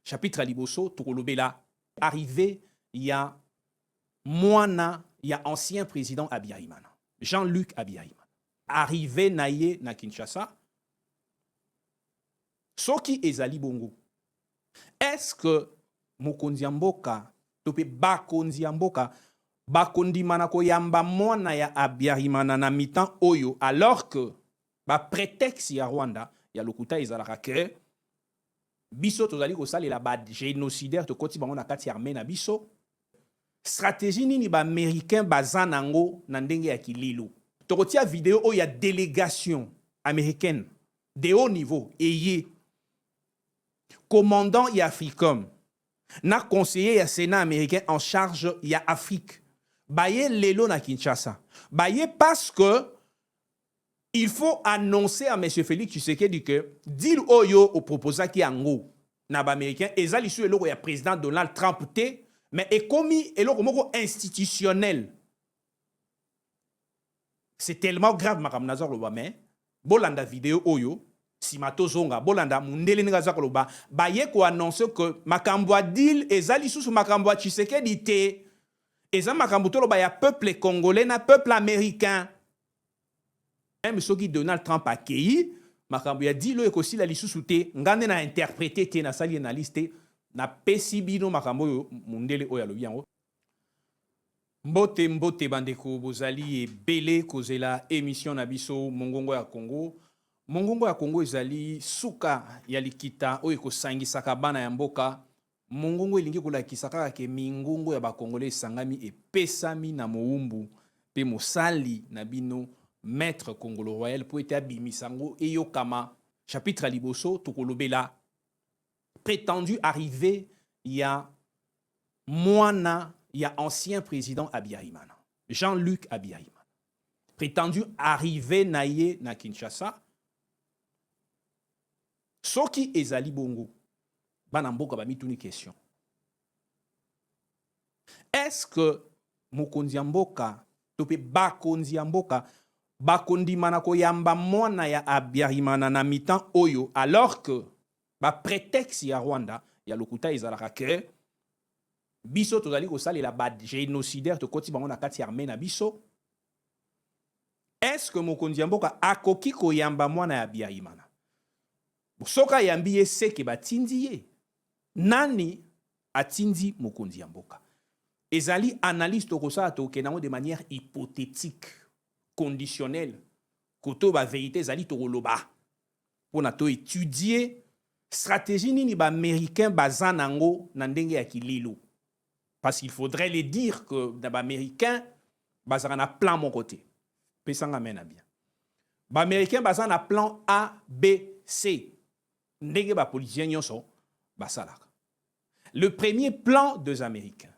chapitre à Liboso, Tokolobela, arrivé, il y a Moana, il y a ancien président Abiyarimana, Jean-Luc Abiyarimana. Arrivé naye na Kinshasa, soki ezali bongo. Est-ce que Mokondiamboka, tope Bakondiamboka, bakondimana koyamba mwana ya Abiyarimana na mitan oyo, alors que ba prétexte ya Rwanda, ya lokuta ezalaka ke biso tozali kosalela ba génocidaire to koti bango na kati armée na biso. Stratégie nini ba américain bazanango na ndenge ya kililo. Tokotia vidéo oyo ya délégation américaine de haut niveau eye commandant ya Africom na conseiller ya Sénat américain en charge ya Afrique. Baye lelo na Kinshasa. Baye parce que il faut annoncer à M. Félix Tshisekedi que deal oyo au proposa ki ango na ba américain ezali su eloko ya président Donald Trump te mais est commis eloko moko institutionnel. C'est tellement grave makam nazar loba mais bolanda vidéo oyo simato zonga bolanda mundele ngaza koloba baye ko annoncer que makambo deal ezali su makambo Tshisekedi te eza makambo to loba ya peuple congolais na peuple américain. Même soki Donald Trump a accueilli, makambo ya dilo ekosi la lisusu te, ngande na interprété te na sali na liste na pesibino makambo mundele oya lobi yango. Mbote bandeko bozali ebele kozela émission na biso mongongo ya Congo. Mongongo ya Congo ezali suka ya likita oyo ekosangisaka bana ya mboka. Mongongo elingi kolakisa kaka ke mingongo ya bakongolais esangami epesami na mowumbu pe mosali na bino Maître Congolo Royal pour être abimisango et yokama chapitre à Liboso Tokolobela prétendu arrivé il y a Moana, il y a ancien président Abiyarimana, Jean-Luc Abiyarimana. Prétendu arrivé naye na Kinshasa. Soki ezali bongo banamboka ba mituni question. Est-ce que Mokondiamboka tope Bakondiamboka bakondimana koyamba mwana ya Abiyarimana na mitan oyo alors que ba prétexte ya Rwanda ya lokuta ezalaka ke biso tozali kosalela ba génocidaire to koti bango na kati armée na biso. Est-ce que Mokondiamboka akoki koyamba mwana ya Abiyarimana? Soka yambi ye seke batindi ye. Nani atindi Mokondiamboka? Ezali analyste kosala to kenango de manière hypothétique. Conditionnel, koto ba vérité zali tokoloba pour na to étudier stratégie nini ba américain bazanango na ndenge ya kililo, parce qu'il faudrait les dire que ba américain bazana na plan mon côté pesanga mena bien ba américain bazana plan A B C ndenge ba politicien nyonso basalaka. Le premier plan des américains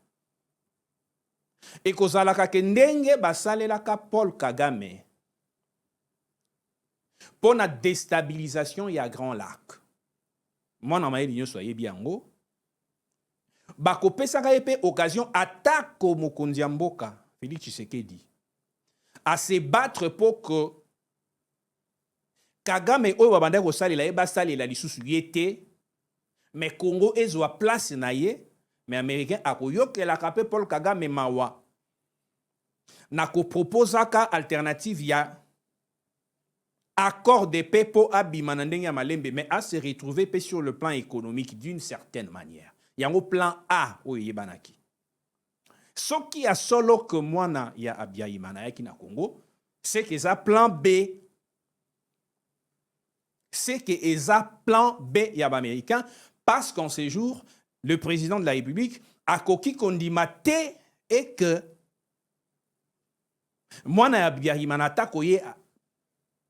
et kozalaka ke ndenge basalelaka Paul Kagame pour la déstabilisation ya Grand Lac. Moi na mayeli nyonso yebi yango bakopesaka epe occasion atako Mokondiamboka Félix Tshisekedi à se battre pour que Kagame oyo babanda kosalela ye basalela lisusu yete mais Congo ezwa place na ye. Mais américain akoyokelaka pe Paul Kagame mawa na ko proposaka alternative ya accord de paix pour abimana ndenge ya malembe mais à se retrouver pe sur le plan économique d'une certaine manière. Yango plan A oyo yebanaki. Soki ya solo que mwana ya Abiyarimana yaki na Congo, c'est que ça plan B. C'est que eza plan B ya ba américain parce qu'en ce jour le président de la République a koki kondimate et que mwana ya Abiyarimana atakoye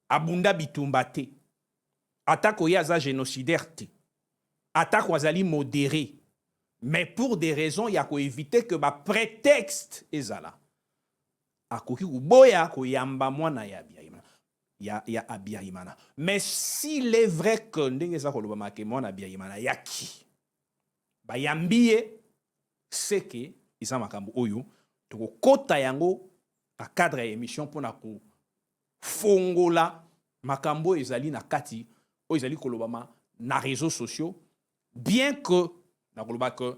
abunda bitumba te, atakoye aza génocidaire te, atako azali modéré, mais pour des raisons ya ko éviter que ba prétexte ezala akoki kuboya koyamba mwana ya Abiyarimana ya Abiyarimana. Mais s'il est vrai que ndenge za koloba make mwana Abiyarimana yaki bayambiye c'est que isa makambo oyo toko kota yango a cadre ya émission pona ko fongola makambo ezali na kati o ezali kolobama na réseaux sociaux bien que nakoloba que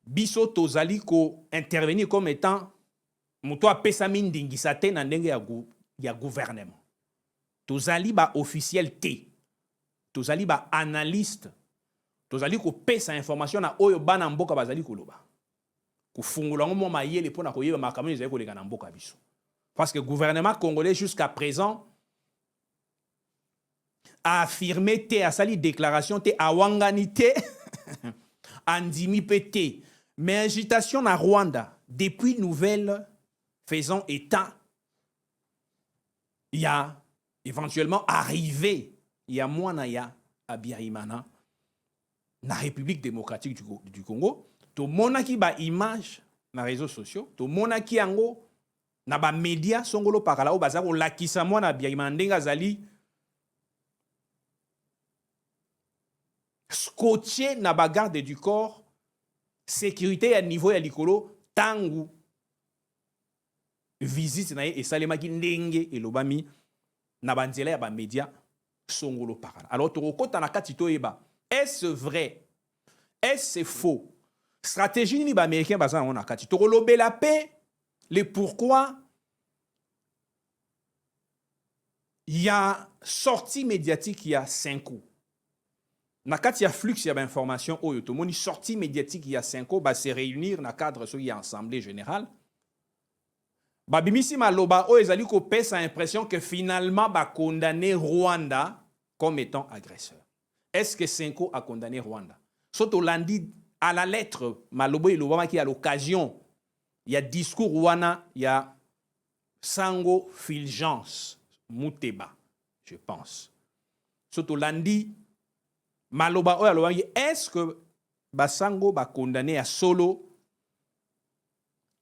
biso tozali ko intervenir comme étant moto apesa mindingisa te na ndenge ya gouvernement. Tozali ba officiel te. Tozali ba analyste. Tozali ko pesa information na oyo bana mboka bazali koloba. Kufungula ngo mayele pona ko yeba makambo ezali koleka na mboka biso. Parce que le gouvernement congolais jusqu'à présent a affirmé te a sali déclaration te a wanganité andimi pété. Mais agitation na Rwanda depuis nouvelle faisant état, il y a éventuellement arrivé, il y a moins ya à Biarimana, na République démocratique du Congo, to monaki ba image na réseaux sociaux, to monaki ango na ba média songolo pakala o bazako lakisa mwana Biarimana ndenga zali scotché na ba garde du corps, sécurité à niveau ya likolo tangu visite na ye esalemaki ndenge elobami na banzela ya ba média songolo pakala. Alors tokota na kati toyeba, est-ce vrai? Est-ce faux? Stratégie ni ba américain bazana on na kati tokolobela pe le pourquoi il y a sortie médiatique il y a 5 ans. Na kati ya flux ya ba information oyo to moni sortie médiatique il y a 5 ans ba se réunir na cadre so ya assemblée générale. Ba bimisi maloba oyo ezali ko pesa impression que finalement ba condamner Rwanda comme étant agresseur. Est-ce que 5 ans a condamné Rwanda? Soto landi à la lettre malobo ilobama qui à l'occasion il y a discours wana il y a Sango Fulgence Muteba je pense. Soto landi maloba oyo alobaki est-ce que basango ba condamné à solo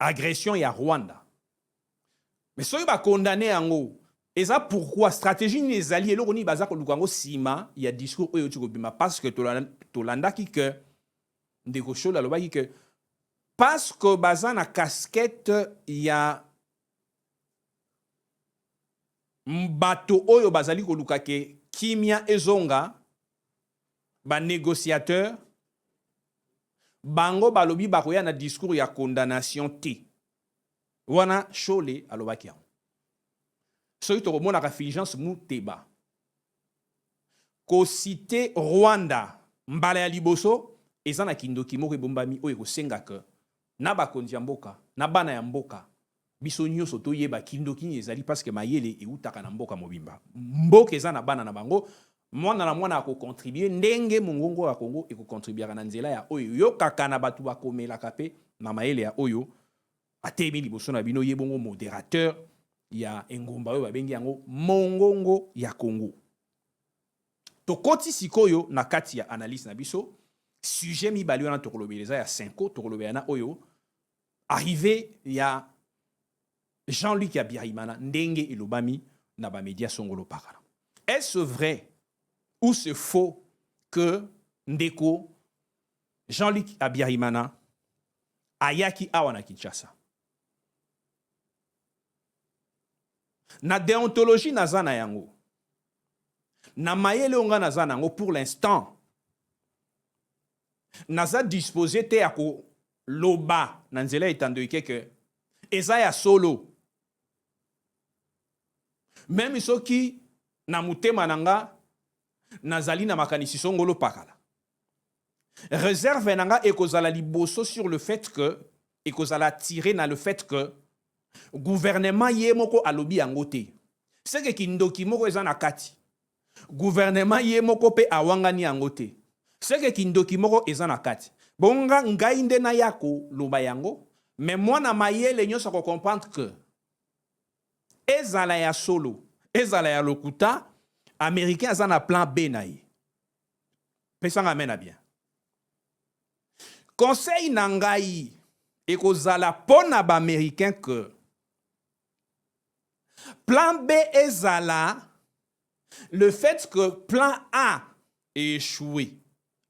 agression ya Rwanda? Mais soki ba condamné yango eza pourquoi stratégie ni ezali eloko ni baza koluka yango sima ya discours oyo ti kobima parce que tolandaki que ndeko shola alobaki que parce que baza na casquette ya bato oyo bazali koluka ke kimia ezonga ba négociateur bango balobi bakoya na discours ya condamnation te wana shole alobaki yango soki tokomonaka Fulgence Muteba kosite Rwanda mbala ya liboso eza na kindoki moko ebombami oyo ekosengaka na bakonzi ya mboka na bana ya mboka biso nyonso toyeba kindoki ezali parce que mayele eutaka na mboka mobimba mboka eza na bana na bango mwana na mwana akokontribue ndenge mongongo ya Kongo ekokontribuaka na nzela ya oyo yokaka na bato bakomelaka pe na mayele ya oyo atemi liboso na bino yebongo modérateur ya engumba oyo babengi yango mongongo ya Kongo. Tokoti sikoyo na kati ya analyse na biso sujet mibali wana tokolobeleza ya 5 ans tokolobela na oyo arrivé ya Jean-Luc Biarimana ndenge elobami na ba média songolo pakala. Est-ce vrai ou c'est faux que ndeko Jean-Luc Biarimana ayaki awa na Kinshasa? Na déontologie naza na yango. Na mayele onga naza nango pour l'instant. Naza disposé te ya ko loba na nzela etandoike que eza ya solo. Même soki na mutema nanga nazali na makanisi songolo pakala. Réserve nanga ekozala liboso sur le fait que ekozala tiré na le fait que gouvernement ye moko alobi yango te. C'est que kindoki moko eza na kati. Gouvernement ye moko pe awangani yango te. C'est que kindoki moko eza na kati. Bonga ngai nde na yako loba yango, mais moi na mayele nyonso ko comprendre que ezala ya solo, ezala ya lokuta, américain eza na plan B na ye. Pesanga mena bien. Conseil na ngai ekozala pona ba américain que plan B ezala le fait que plan A est échoué.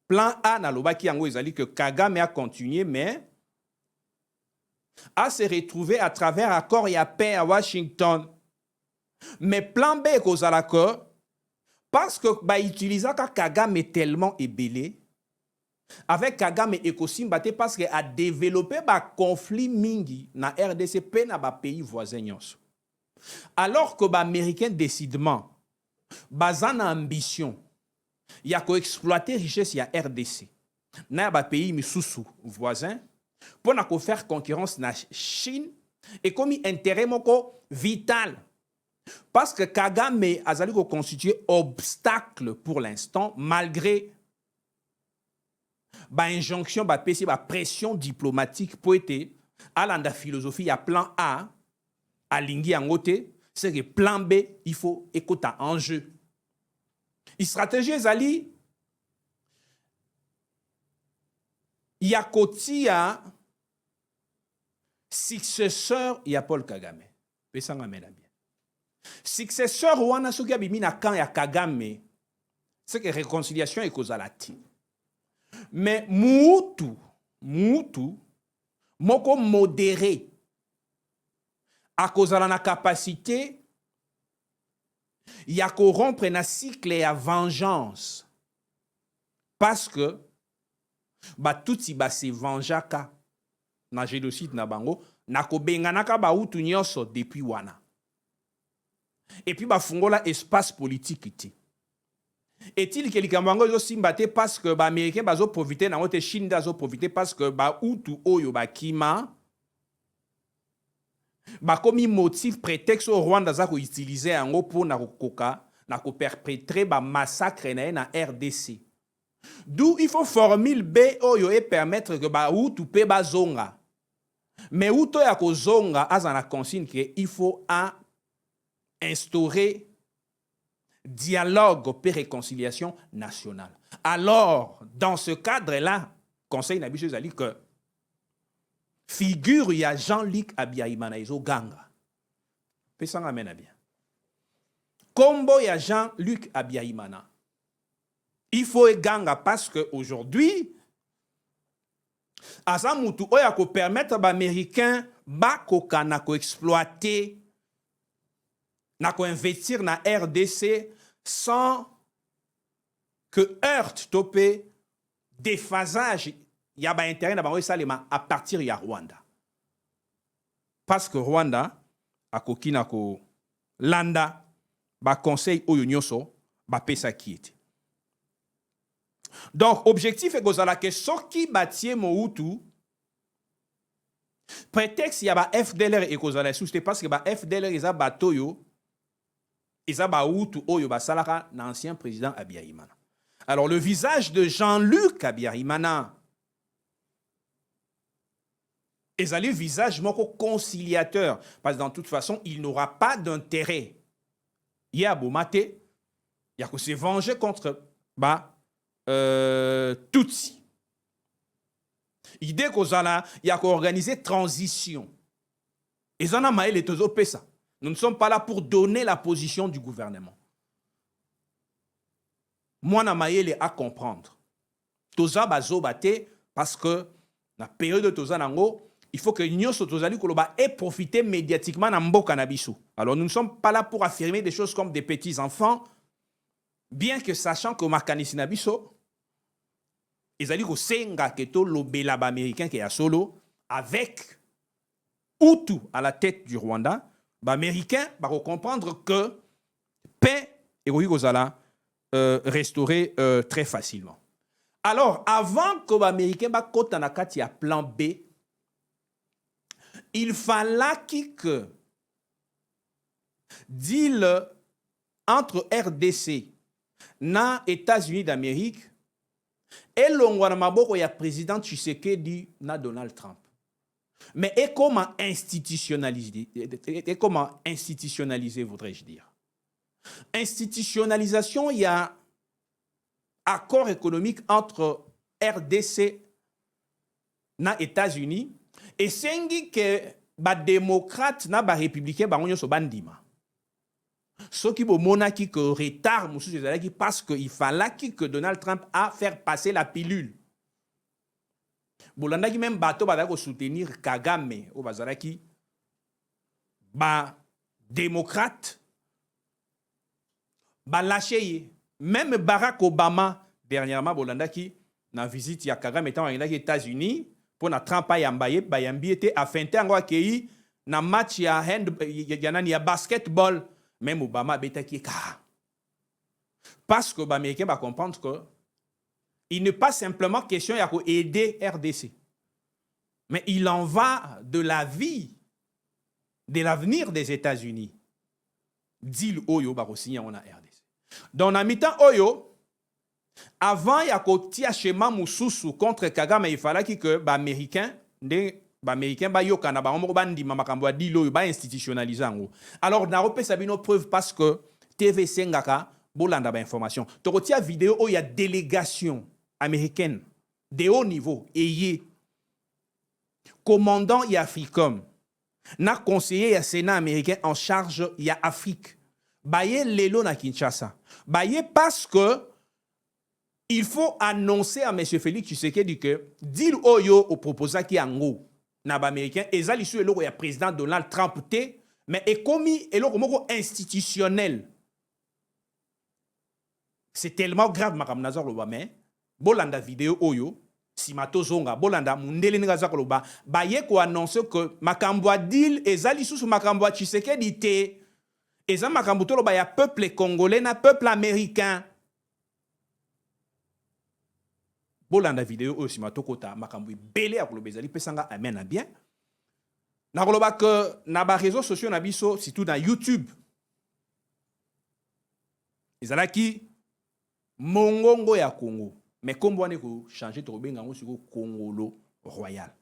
Plan A na lobaki yango ezali que Kagame a continué mais a se retrouvé à travers accord ya paix à Washington. Mais plan B ekozala que parce que ba utilisaka Kagame tellement ébélé avec Kagame et Kosimba parce qu'il a développé un conflit mingi na RDC pe na ba pays voisins. Alors que les Américains décidement bazan ambition il y a exploiter richesse ya RDC na ba pays misusu voisins pour na ko faire concurrence na Chine et comme intérêt moko vital parce que Kagame azali ko constituer obstacle pour l'instant malgré ba injonction ba PC ba pression diplomatique pour être à la philosophie il y a plan A alingi yangote c'est que plan B il faut écouter en jeu une stratégie ezali ya kotia successeur ya Paul Kagame pesanga mena bien successeur wana soki abimi na camp ya Kagame c'est que réconciliation ekozala ti mais mutu moko modéré akozala na capacité ya corrompre na cycle ya vengeance parce que batuti base vengeaka na génocide na bango na kobenganaka bautu nyonso depuis wana et puis bafungola espace politique ti est-il que likambo yango ezosimba te parce que baaméricain bazoprofite nango te Chine azoprofite parce que bautu oyo bakima bakomi motif prétexte au Rwanda za koutilize yango mpona kokoka na koperpétrer bamassacre na ye na RDC. D'où il faut formule B oyo et permettre que bautu pe bazonga. Mais uto ya kozonga aza na consigne que il faut instaurer dialogue et réconciliation nationale. Alors, dans ce cadre-là, Conseil Nabicho Zali que figure il y a Jean-Luc Abiyaimana izo ganga. Pesanga mena bien. Combo il y a Jean-Luc Abiyaimana. Il faut ganga parce que aujourd'hui azamutu oya ko permettre ba américain ba koka na ko exploiter na ko investir na RDC sans que heurte topé déphasage y a ba intérêt na bango salema à partir ya Rwanda parce que Rwanda akoki na ko landa ba conseil oyo nyonso ba pesa kiete. Donc objectif est kozala que soki batie Mobutu prétexte y a ba FDLR et kozala sous parce que ba FDLR isa batoyo isa ba Hutu oyo ba salaka l'ancien président Abiyaimana. Alors le visage de Jean-Luc Abiyaimana est le visage moko conciliateur parce que dans toute façon il n'aura pas d'intérêt. Il y a Bomate, il y a que se venger contre Tutsi. Idée kozala, il y a qu'organiser transition. Et ça n'a pas les tozo pesa. Nous ne sommes pas là pour donner la position du gouvernement. Moi na maïle à comprendre. Toza bazo bate parce que la période de toza nango, il faut que l'Union sotozali koloba ait profité médiatiquement na mboka na biso. Alors nous ne sommes pas là pour affirmer des choses comme des petits enfants, bien que sachant que makanisi na biso ils allaient au senga keto lobela ba américain qui est à solo avec Hutu à la tête du Rwanda, ba américain va comprendre que paix et kozala restaurer très facilement. Alors avant que ba américain ba kota na kati ya plan B, il fallait que deal entre RDC na États-Unis d'Amérique et l'ongwana maboko ya président Tshisekedi na Donald Trump. Mais et comment institutionnaliser voudrais-je dire? Institutionnalisation, il y a accord économique entre RDC na États-Unis et sengi que ba démocrate na ba républicain ba nyoso bandima. Ce qui vous monaki que retard parce qu'il fallait que Donald Trump a fait passer la pilule. Bolanda qui même bateau va soutenir Kagame au bazaraki ba démocrate ba lâché même Barack Obama dernièrement Bolanda qui na visite ya Kagame étant aux États-Unis pour na Trump yambaye bayambi était affinté ngo akei na match ya ya basketball même Obama betaki ka parce que les Américains vont comprendre que il n'est pas simplement question d'aider RDC, mais il en va de la vie, de l'avenir des États-Unis. Deal Oyo va signer en RDC. Donc, en mi-temps Oyo, avant il y a un schéma Moussousou contre Kagame, il fallait que les Américains, Yokana, institutionnalisé. Alors, na repé sabino preuve parce que TVC ngaka bolanda ba information. Tokotia vidéo où il y a délégation américaine de haut niveau et commandant y Africom na conseiller y Sénat américain en charge y Afrique. Baye lelo na Kinshasa. Baye parce que il faut annoncer à M. Félix Tshisekedi que deal oyo au proposa ki ango na ba américain ezali sur eloko ya président Donald Trump té mais est commis eloko moko institutionnel. C'est tellement grave makam nazar loba mais bolanda vidéo oyo simato zonga bolanda mundele ngaza koloba baye ko annoncer que makambo deal ezali sous makambo Tshisekedi té eza makambo to loba ya peuple congolais na peuple américain. Bolanda vidéo oyo simato kota makambo belé ya koloba ezali pesanga amen bien. Na koloba que na ba réseaux sociaux na biso surtout na YouTube ezalaki mongongo ya Congo. Mais comme on est changé de Robin sur Congolo Royal.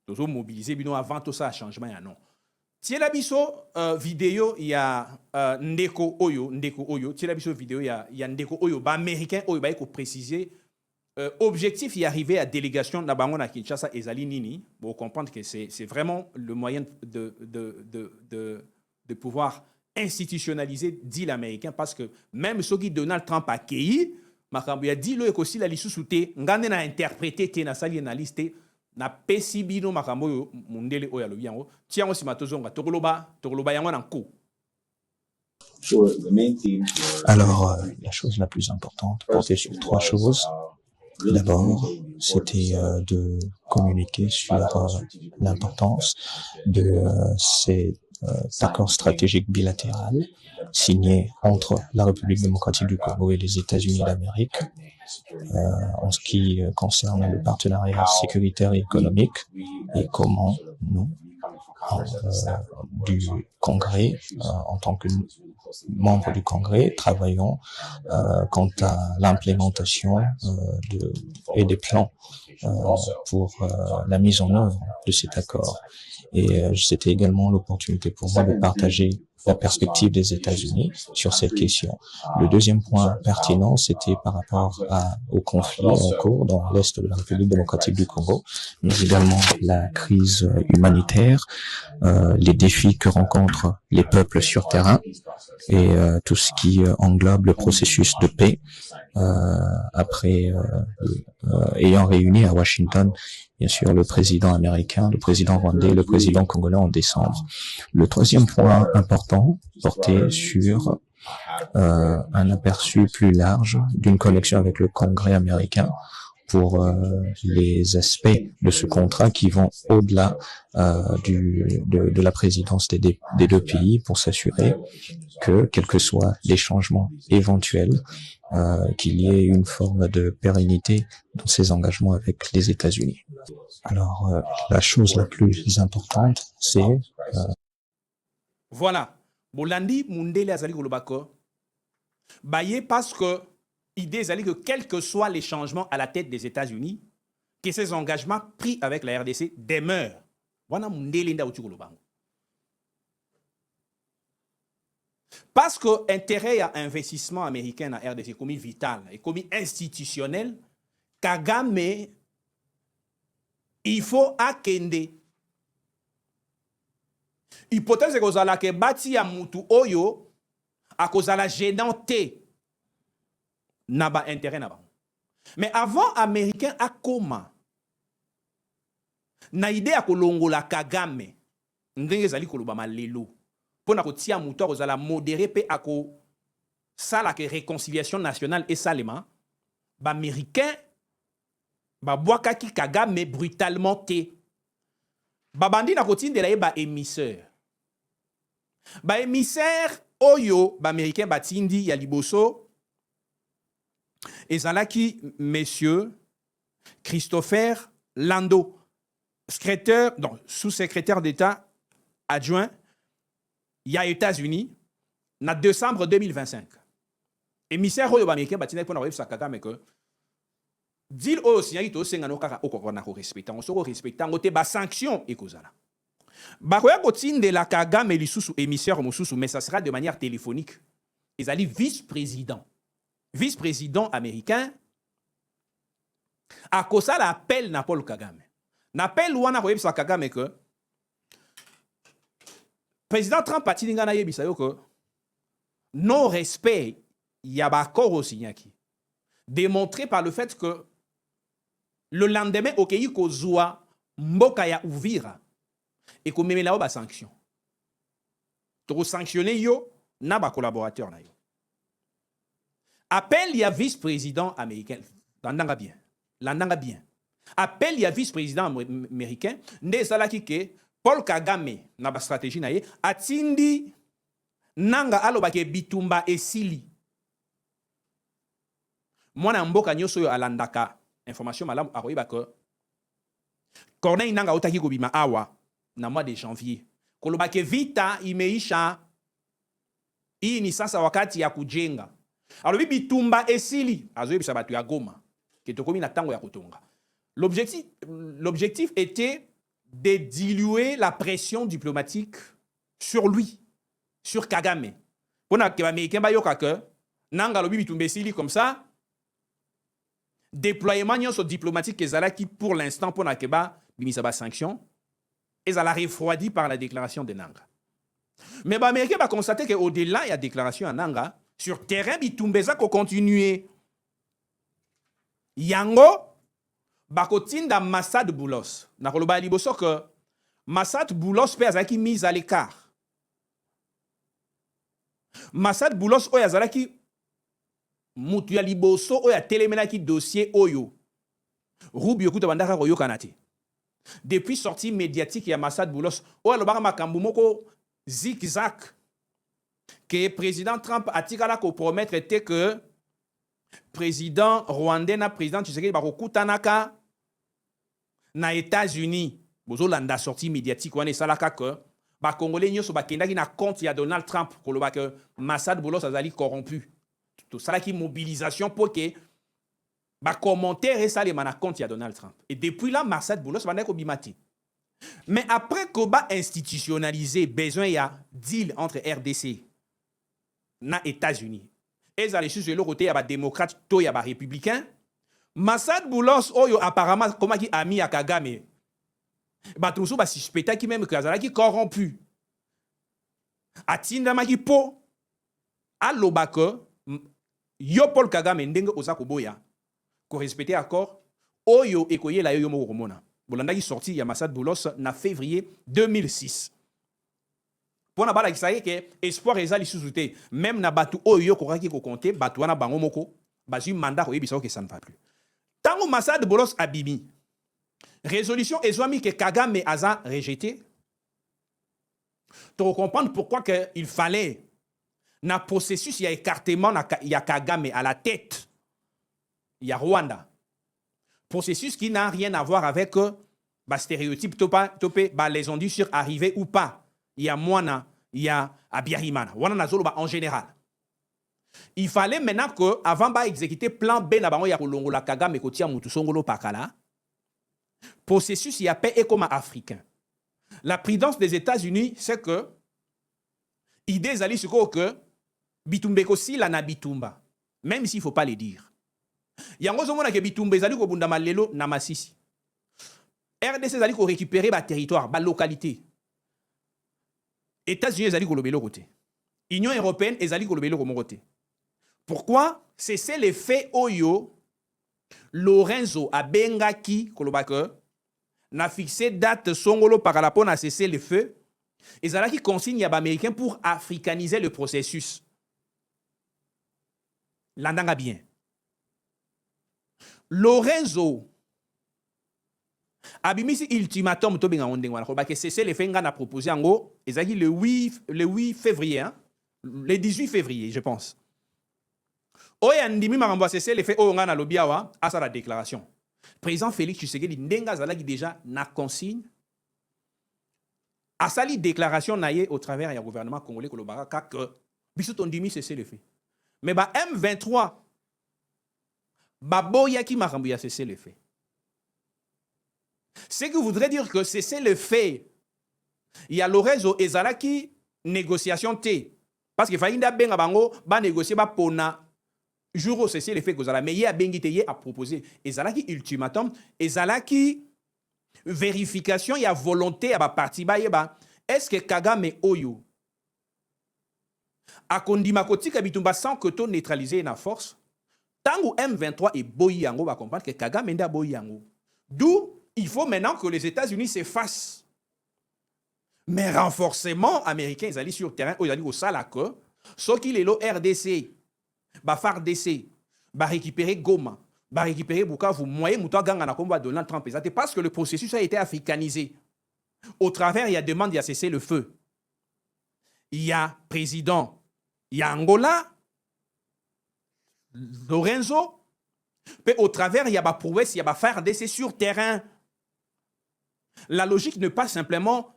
Nous avons mobilisé bino avant tout ça changement ya non. Tiens la biso vidéo il y a Ndeko Oyo, tiens la biso vidéo il y a Ndeko Oyo ba américain Oyo ba ko préciser objectif y arriver à délégation na bango na Kinshasa ezali nini pour comprendre que c'est vraiment le moyen de pouvoir institutionnaliser deal américain parce que même ceux qui Donald Trump a accueilli makambo ya dilo ekosi la lisusu te ngande na interpréter te na sali na liste na pesi bino makambo yo mundele oya lobi yango tiango simatozonga tokoloba yango na nko. Alors, la chose la plus importante portait sur trois choses. D'abord, c'était de communiquer sur l'importance de ces accords stratégiques bilatéraux signés entre la République démocratique du Congo et les États-Unis d'Amérique en ce qui concerne le partenariat sécuritaire et économique et comment nous, du Congrès, en tant que membres du Congrès, travaillons quant à l'implémentation et des plans pour la mise en œuvre de cet accord. Et c'était également l'opportunité pour moi de partager la perspective des États-Unis sur cette question. Le deuxième point pertinent, c'était par rapport au conflit en cours dans l'est de la République démocratique du Congo, mais également la crise humanitaire, les défis que rencontrent les peuples sur terrain et tout ce qui englobe le processus de paix après ayant réuni à Washington bien sûr le président américain, le président rwandais, le président congolais en décembre. Le troisième point important portait sur un aperçu plus large d'une connexion avec le Congrès américain pour les aspects de ce contrat qui vont au-delà de la présidence des deux pays pour s'assurer que, quels que soient les changements éventuels, qu'il y ait une forme de pérennité dans ces engagements avec les États-Unis. Alors, la chose la plus importante, c'est... Voilà. Bolandi Mundele Azali Golobako. Baye parce que l'idée est que quels que soient les changements à la tête des États-Unis, que ces engagements pris avec la RDC demeurent. Voilà Mundele Nda Uti Golobango. Parce que l'intérêt à investissement américain à RDC est comme vital et comme institutionnel, Kagame, il faut akende. Hypothèse que vous que bati ya mutu oyo à cause de la gênante n'a pas intérêt n'a pas. Mais avant américain a comment na idée à kolongola Kagame ndenge zali koloba malelo pour na kotia mutu cause la modéré pe ako ça la réconciliation nationale et salement ba américain babwakaki Kagame brutalement te. Babandi na kotindela ye ba émissaire. Ba émissaire oyo ba américain batindi ya liboso ezalaki monsieur Christopher Lando, sous-secrétaire d'État adjoint ya États-Unis na décembre 2025. Émissaire oyo ba américain batindi pour na web Kagame que deal oyo signaki to senga no kaka okokona ko respecter on soko respecter ngote ba sanction ekozala. Bakoya kotindela Kagame lisusu émissaire mosusu mais ça sera de manière téléphonique. Ezali vice-président américain a kosa l'appel na Paul Kagame. N'appel wana ko yebisa Kagame que président Trump a tininga na yebisa yo que non respect ya ba accord signaki démontré par le fait que le lendemain okeyi kozwa mboka ya Uvira et ko memela ba sanction. To sanctionner yo na ba collaborateur na yo. Appel ya vice-président américain. Landanga bien. Appel ya vice-président américain nde salaki ke Paul Kagame na ba stratégie na ye atindi nanga aloba ke bitumba esili. Mwana mboka nyoso yo alandaka information malamu akoyeba ke Corneille nanga otaki kobima awa na mois de janvier. Koloba ke vita imeisha. Hii ni sasa wakati ya kujenga. Alors bitumba esili azoyebisa batu ya Goma ke tokomi na tango ya kotonga. L'objectif était de diluer la pression diplomatique sur lui, sur Kagame. Pona ke ba américain ba yoka ke nanga lobi bitumba esili comme ça. Déploiement nyonso diplomatique ezalaki pour l'instant pona ke ba bimisa ba sanction ezala refroidi par la déclaration de Nanga. Mais ba américain va constater que au-delà il y a déclaration à Nanga sur terrain bitumbeza ko continuer yango bakotinda Massad Boulos na koloba liboso que Massad Boulos pe azaki mise à l'écart. Massad Boulos oyo azalaki mutu ya liboso oyo atelemenaki dossier oyo Rubio kuta bandaka koyoka te. Depuis sortie médiatique ya Massad Boulos oyo alobaka makambo moko zigzag que président Trump atikala ko promettre était que président rwandais na président Tshisekedi bakokutanaka na États-Unis. Bozolanda sortie médiatique wana esalaka que ba congolais nyoso bakendaki na compte ya Donald Trump koloba que Massad Boulos azali corrompu. Tout ça qui mobilisation pour que ba commentaire et ça les mana compte ya Donald Trump. Et depuis là Massad Boulos va n'être bimati. Mais après que ba institutionnalisé besoin ya deal entre RDC na États-Unis. Et ça les sur le côté ya ba démocrate to ya ba républicain. Massad Boulos oyo apparemment comme qui ami à Kagame. Ba tout ba suspecta qui même que azala qui corrompu. Atinda maki po alobaka yo Paul Kagame ndenge ozako boya ko respecter accord oyo ekoyela yo moko komona. Bolanda qui sorti ya Massad Boulos na février 2006. Pona bala kisaye ke espoir ezali sous-souté même na batu oyo koraki ko compter batu wana bango moko bazui mandat ko yebisa que ça ne va plus. Tango Massad Boulos abimi résolution ezwami que Kagame aza rejeté. Tu comprendre pourquoi que il fallait na processus ya écartement ya Kagame à la tête ya Rwanda. Processus qui n'a rien à voir avec bah, stéréotype topé bah, les ondus sur arriver ou pas. Il y a Mwana, il y a Abiyarimana. Wana nazolo bah, en général. Il fallait maintenant que avant bah exécuter plan B na bango ya kolongo la Kagame kotia mutu songolo pakala. Processus y a paix et comme africain. La prudence des États-Unis c'est que idée zali suko que bitumbeko si la na bitumba même s'il faut pas le dire. Yango zomona ke bitumba ezali ko bunda malelo na Masisi. RDC ezali ko récupérer ba territoire, ba localité. États-Unis ezali ko lobelo côté. Union européenne ezali ko lobelo ko côté. Pourquoi? C'est l'effet oyo Lorenzo abengaki kolobaka na fixé date songolo par rapport à cesser le feu. Ezalaki consigne ya ba américain pour africaniser le processus. Landanga bien. Lorenzo abimisi ultimatum to benga ondeng wana ko ba ke cesser les faits nga na proposé ango ezaki le 8 février hein? Le 18 février je pense oya ndimi makambo cesser les faits oyo nga na lobia wa asa la déclaration président Félix Tshisekedi ndenga zalaki déjà na consigne asali déclaration naie au travers du gouvernement congolais kolobaka que biso tondimi cesser les faits mais ba M23 ba boyaki makambo ya cesser les faits. Ce qui voudrait dire que cesser le fait, il y a l'orezo ezalaki négociation T. Parce que faïnda benga bango ba négocier ba pona jour où cesser le fait que zala mais y a bengi te y a proposé ezalaki ultimatum ezalaki vérification il y a volonté à ba parti ba yeba est-ce que Kagame oyo a kondima kotika bitumba sans que to neutraliser na force tango M23 et boyi yango va comprendre que Kagame nda boyi yango. D'où il faut maintenant que les États-Unis s'effacent. Mais renforcement américain, ils allaient sur le terrain, ils allaient au Salako, ce qui est le RDC, FARDC, récupérer Goma, récupérer Bukavu, moyen Moutoua Gangana combat Donald Trump. Parce que le processus a été africanisé. Au travers, il y a demande, il y a cessé le feu. Il y a président, il y a Angola, Lorenzo, puis au travers, il y a prouesse, il y a FARDC sur terrain. La logique n'est pas simplement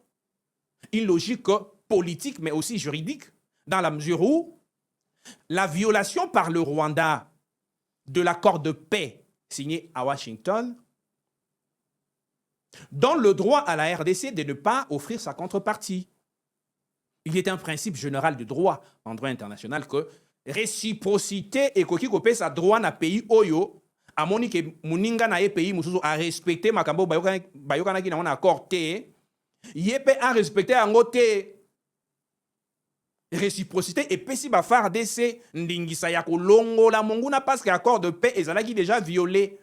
une logique politique, mais aussi juridique, dans la mesure où la violation par le Rwanda de l'accord de paix signé à Washington donne le droit à la RDC de ne pas offrir sa contrepartie. Il est un principe général du droit en droit international que réciprocité et koki kopé sa droit na pays oyo amoni ke muninga na ye pays mususu a respecter makambo bayokana ki na on accord te yepe a respecter yango te réciprocité et pesi ba FARDC ndingisa ya kolongola monguna parce que l'accord de paix ezalaki déjà violé.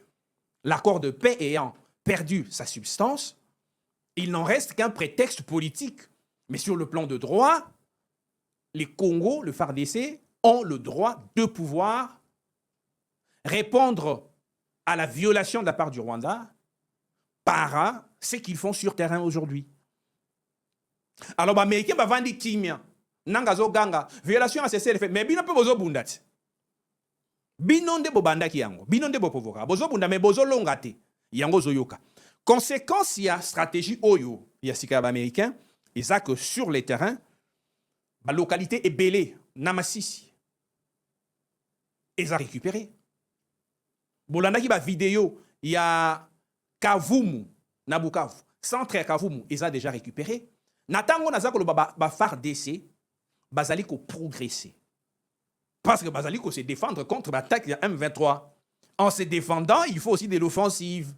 L'accord de paix ayant perdu sa substance, il n'en reste qu'un prétexte politique. Mais sur le plan de droit, les Congos, le FARDC, ont le droit de pouvoir répondre à la violation de la part du Rwanda par ce qu'ils font sur terrain aujourd'hui. Alors, les Américains vont vendre timia, nangazo ganga, violation à cesser les faits, mais bino pe bozo bundati. Bino nde bo bandaki yango, bino nde bo provoka, bozo bunda mais bozo longate, yango zoyoka. Conséquence, il y a stratégie oyo, il y a sika américain, et ça que sur les terrains, la localité est belée, Namasisi. Ils ont récupéré. Bolanda qui va vidéo, il y a Kavumu, Nabukavu, centre à Kavumu, ils ont déjà récupéré. Natango Nazako ba FARDC, Bazaliko progresser. Parce que Bazaliko se défendre contre l'attaque de M23. En se défendant, il faut aussi de l'offensive.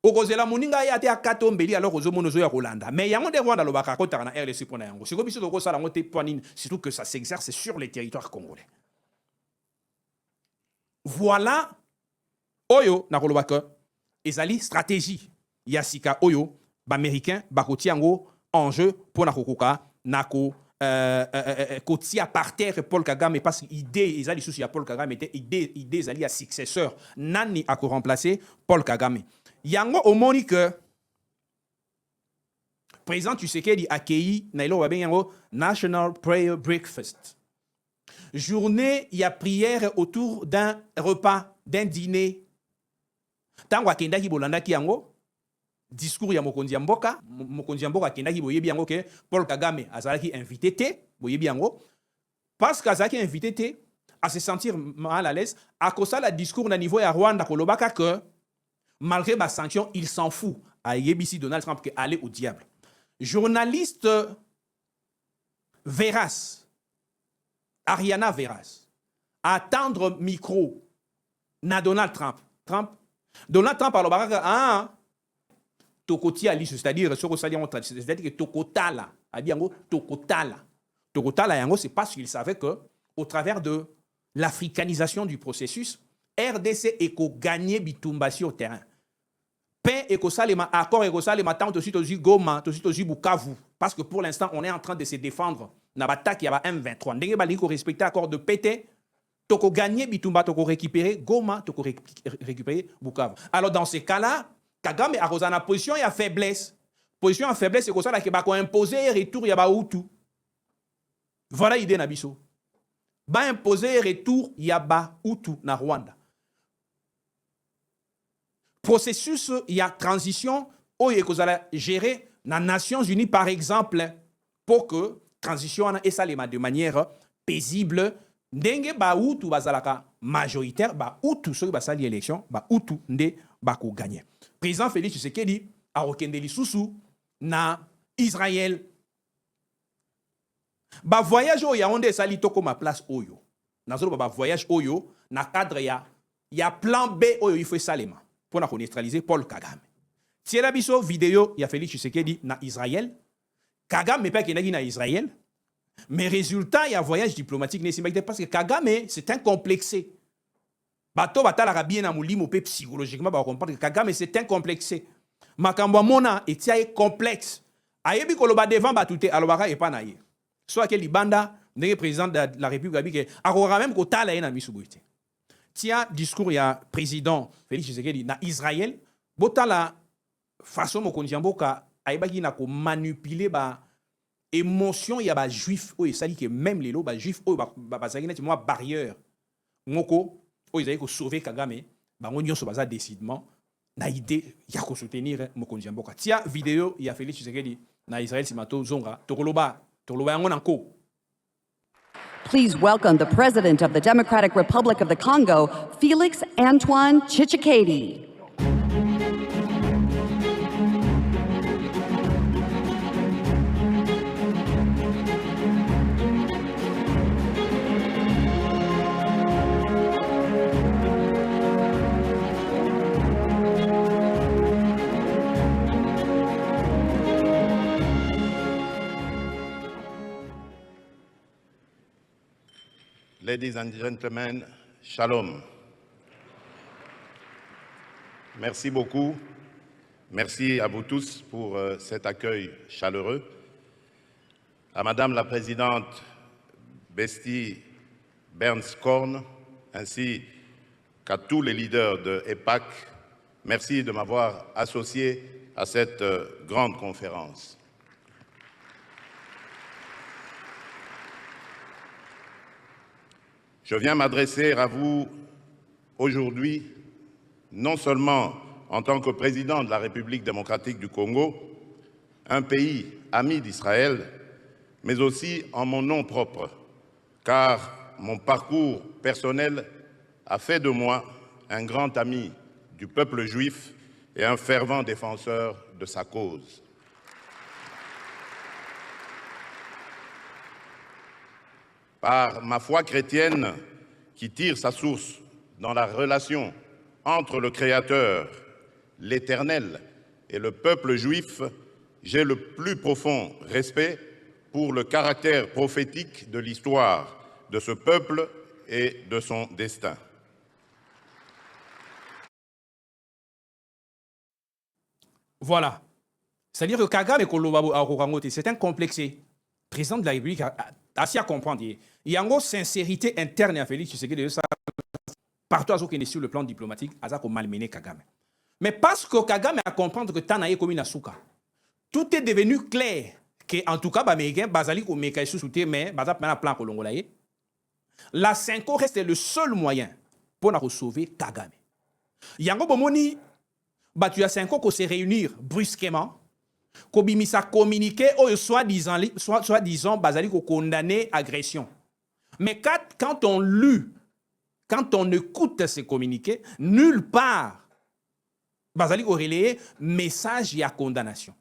Okozela muninga ya te akatombeli alors ozomono zo ya Rolanda. Mais yango de Rwanda lo baka kota na RDC pona yango. Siko biso ko sala ngote poanine, surtout que ça s'exerce sur les territoires congolais. Voilà oyo na kolobaka ezali stratégie ya sika oyo ba américain ba kotiango enjeu pour na kokoka nako kotia par terre Paul Kagame parce que idée ezali souci ya Paul Kagame était idée ezali ya successeur nani a ko remplacer Paul Kagame. Yango omoni que président Tshisekedi accueilli nailo wa bengo National Prayer Breakfast. Journée, il y a prière autour d'un repas, d'un dîner. Tango akendaki bolandaki yango discours ya mokonzi ya mboka akendaki boyebi yango ke Paul Kagame azalaki invité te boyebi yango parce qu'azalaki invité te à se sentir mal à l'aise à cause la discours na niveau ya Rwanda kolobaka que malgré ma sanction, il s'en fout. À Yebisi Donald Trump qui allait au diable. Journaliste Veras, Ariana Veras, attendre micro na Donald Trump. Donald Trump a le tokoti ali, c'est-à-dire c'est-à-dire que tokotala, a dit tokotala yango, c'est parce qu'il savait que au travers de l'africanisation du processus, RDC eko gagné bitumba sur terrain. Paix eko salema accord eko salema tant aussi Goma, aussi Bukavu parce que pour l'instant on est en train de se défendre na batak ya ba M23. Ndenge bali ko respecter accord de paix toko gagner bitumba toko récupérer Goma, toko récupérer Bukavu. Alors dans ces cas-là, Kagame a une position ya faiblesse. Position en faiblesse, c'est comme ça que va imposer retour ya ba Hutu. Voilà l'idée na biso. Ba imposer retour ya ba Hutu na Rwanda. Processus ya transition oyo ekozala gérer na Nations Unies par exemple pour que transition et ça de manière paisible ndenge ba Hutu bazalaka majoritaire ba Hutu soki basali élection ba Hutu nde bako gagner. Président Félix Tshisekedi a okende lisusu na Israël. Ba voyage oyo Yaoundé sali toko ma place oyo. Nazolo ba voyage oyo na cadre ya plan B oyo il faut salema pour na neutraliser Paul Kagame. Tiela biso vidéo ya Félix Tshisekedi na Israël. Kagame pas kenaki na Israël. Mais résultat il y a voyage diplomatique n'est parce que Kagame c'est un complexé. Bato batala bien na mulimo pe psychologiquement ba comprendre que Kagame c'est un complexé. Makambo mona etia complexe. Ayebi koloba devant batute alobaka e pa na ye. Soit que libanda ndenge président de la République abike akora même ko tala ye na misubuite. Tia discours ya président Félix Tshisekedi na Israël botala façon mokonzi mboka ayebaki na ko manipuler ba émotion ya ba juif o esali que même les lo ba juif o ba zaki na moi barrière ngoko o ezali ko sauver Kagame bango nyonso baza décidement na idée ya ko soutenir mokonzi mboka. Tia vidéo ya Félix Tshisekedi na Israël simato zonga tokoloba yango nanko. Please welcome the President of the Democratic Republic of the Congo, Felix Antoine Tshisekedi. Ladies and gentlemen, shalom. Merci beaucoup. Merci à vous tous pour cet accueil chaleureux. À Madame la Présidente Besti Bernskorn, ainsi qu'à tous les leaders de EPAC, merci de m'avoir associé à cette grande conférence. Je viens m'adresser à vous aujourd'hui, non seulement en tant que président de la République démocratique du Congo, un pays ami d'Israël, mais aussi en mon nom propre, car mon parcours personnel a fait de moi un grand ami du peuple juif et un fervent défenseur de sa cause. Par ma foi chrétienne qui tire sa source dans la relation entre le Créateur, l'Éternel et le peuple juif, j'ai le plus profond respect pour le caractère prophétique de l'histoire de ce peuple et de son destin. Voilà. C'est-à-dire que Kagame c'est un complexé. Président de la République a assez à comprendre. Il y a une sincérité interne à Félix Tshisekedi partout sur le plan diplomatique, à ça malmené Kagame. Mais parce que Kagame a compris que Tanaï comme une souka, tout est devenu clair que en tout cas Américain Bazali ou Meka sous-souté mais Bazap maintenant plan Kolongolaye. La 5 reste le seul moyen pour nous sauver Kagame. Yango bomoni tu as 5 ans qu'on se réunir brusquement. Kobimisa communiqué ou soi-disant Bazali ko condamné agression. Mais quand on lit, quand on écoute ces communiqués, nulle part Bazali ko relayer message ya condamnation.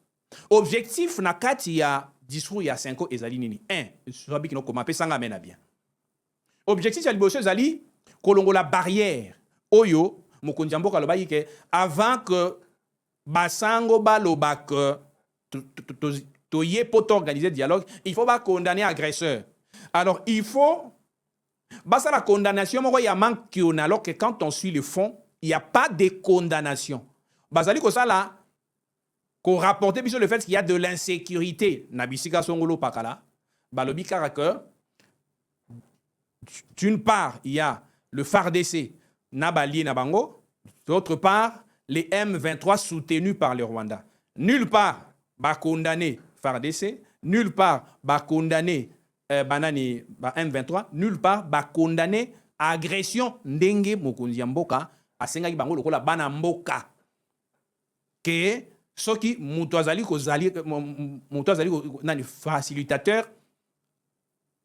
Objectif na kati ya discours ya 5 ans ezali nini. 1, soit bikino ko mapé sanga mena bien. Objectif ya liboso ezali kolongola barrière oyo mokonzi mboka loba yike avant que basango baloba que to yé pour organiser dialogue, il faut pas condamner agresseur. Alors il faut basa la condamnation moko ya manque alors que quand on suit le fond, il n'y a pas de condamnation. Basali ko ça là qu'on rapporte sur le fait qu'il y a de l'insécurité na bisika songolo pakala, balobi karaka. D'une part, il y a le FARDC na bali na bango, d'autre part, les M23 soutenus par le Rwanda. Nulle part, va condamner FARDC, nulle part, va condamner banani M23, nulle part, va condamner agression ndenge mokonzi mboka asenga bango lokola bana mboka que soki mutu azali nani facilitateur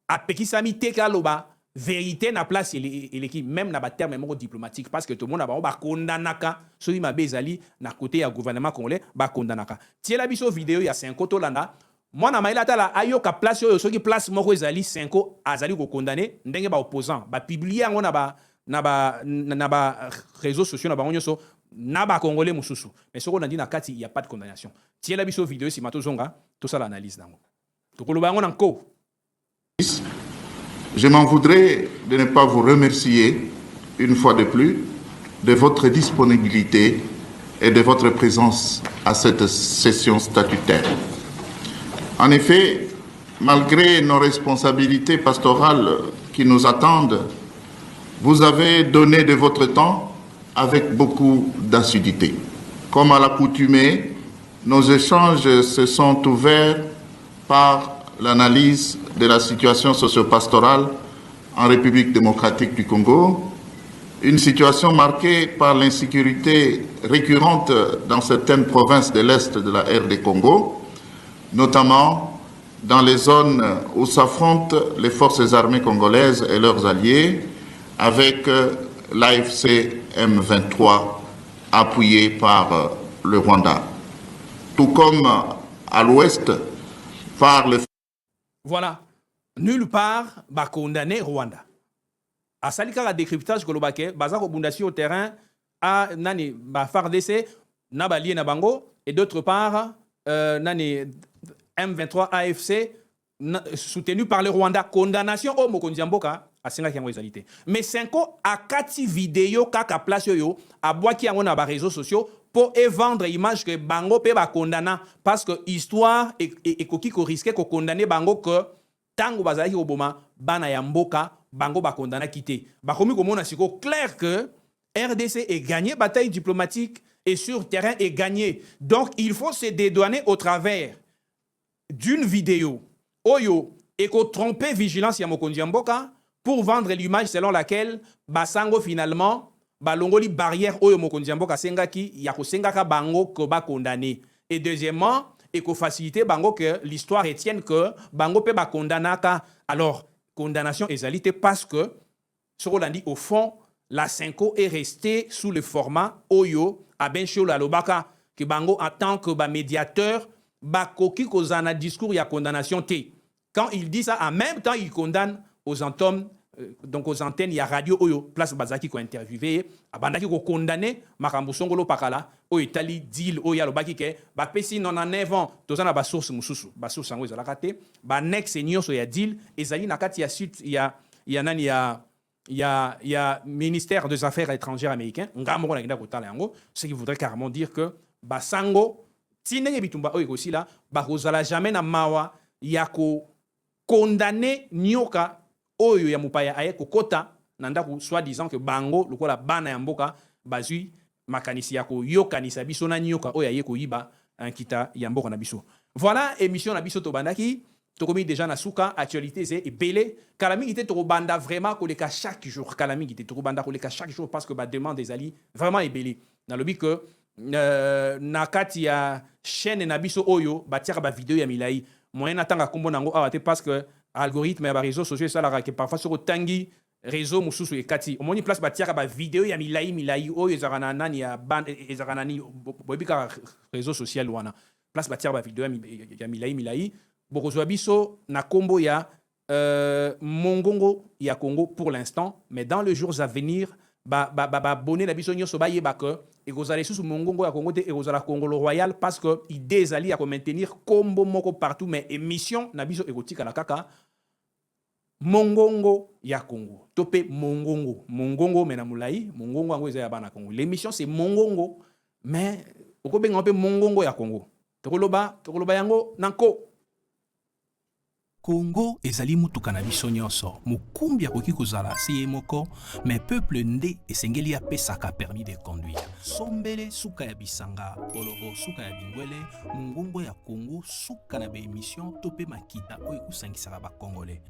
apekisami te kaloba vérité na place eleki même na ba terme moko diplomatique parce que tout le monde ba kondanaka soki mabe ezali na côté ya gouvernement congolais ba kondanaka tiela biso vidéo ya 5 tolanda mwana maila tala ayoka place oyo soki place moko ezali 5 azali ko condamner ndenge ba opposant ba publier ngo na ba réseaux sociaux na ba nyonso na ba congolais mususu mais soko na ndi na kati il y a pas de condamnation tiela biso vidéo si matozonga to sala analyse nango to koloba ngo nanko. Je m'en voudrais de ne pas vous remercier une fois de plus de votre disponibilité et de votre présence à cette session statutaire. En effet, malgré nos responsabilités pastorales qui nous attendent, vous avez donné de votre temps avec beaucoup d'assiduité. Comme à l'accoutumée, nos échanges se sont ouverts par l'analyse de la situation socio-pastorale en République démocratique du Congo, une situation marquée par l'insécurité récurrente dans certaines provinces de l'Est de la RD Congo, notamment dans les zones où s'affrontent les forces armées congolaises et leurs alliés avec l'AFC M23 appuyé par le Rwanda. Tout comme à l'ouest par le... Voilà. Nulle part, ba condamné Rwanda. A salika la décryptage kolobake, baza ko bundasi au terrain a nani ba FARDC na ba lié na bango et d'autre part nani M23 AFC soutenu par le Rwanda. Condamnation au mokonzi mboka a singa ki yango ezalité. Mais 5 a kati vidéo kaka place yo a boaki yango na ba réseaux sociaux pour vendre image que bango pe ba condamna parce que histoire et koki ko risquer ko condamner bango que tango bazali oboma bana ya mboka bango ba condamna quitter ba komi ko mona siko clair que RDC est gagné bataille diplomatique et sur terrain est gagné. Donc il faut se dédouaner au travers d'une vidéo oyo et ko tromper vigilance ya mokonzi mboka pour vendre l'image selon laquelle basango finalement balongoli barrière oyo mokonzi mboka sengaki ya kosengaka bango ko ba condamné. Et deuxièmement, et ko faciliter bango que l'histoire retienne que bango pe ba condamnaka. Alors condamnation ezalité parce que ce qu'on a dit au fond la 5 est restée sous le format oyo a bencho la lobaka que bango en tant que ba médiateur ba koki kozana discours ya condamnation té. Quand il dit ça en même temps il condamne aux antennes donc aux antennes il y a radio oyo place bazaki ko interviewé abandaki ko condamner makambo songolo pakala o itali deal o ya lobaki ke ba pesi 99 ans tozana ba source mususu ba source ngo ezala kate ba next nyonso ya deal ezali na kati ya suite ya nani ya ministère des affaires étrangères américain ngamo ko na kinda ko tala yango ce qui voudrait carrément dire que ba sango tinenge bitumba oyo aussi là ba kozala jamais na mawa ya ko condamner nyoka oyo ya mupaya aye kokota nandaku soi-disant que bango lokola bana ya mboka bazui makanisi ya koyokanisa biso na nyoka oyo aye koyiba nkita ya mboka na biso. Voilà émission na biso to bandaki to komi déjà na suka actualité c'est belé kalami ite to banda vraiment koleka chaque jour kalami ite to banda koleka chaque jour parce que ba demande des ali vraiment belé na lobi que na kati ya chaîne na biso oyo batiaka ba vidéo ya milai moyen atanga kombo nango awate parce que algorithme ya ba réseaux sociaux ça la que parfois sur tangi réseau mususu ekati omoni place batiaka ba vidéo ya milai oyo ezarana nani ya band ezarana ni bobika réseau social wana place batiaka ba vidéo ya milai bokozwa biso na kombo ya mongongo ya Congo pour l'instant mais dans les jours à venir ba bonné na biso nyoso ba yeba que ekozala sous mongongo ya Congo te ekozala Congolo Royal parce que idée ezali ya ko maintenir kombo moko partout mais émission na biso ekotika la kaka mongongo ya Congo topé mongongo mena mulai mongongo yango eza ya bana Congo l'émission c'est mongongo mais okobenga pe mongongo ya Congo tokoloba yango nanko Congo ezali mutuka na biso nyonso. Mukumbi akoki kozala se ye moko, mais peuple nde esengeli apesaka permis de conduire. Sombele suka ya bisanga, olobo suka ya bingwele, mungongo ya Congo suka na be émission tope makita oyo kusangisaka ba Congolais.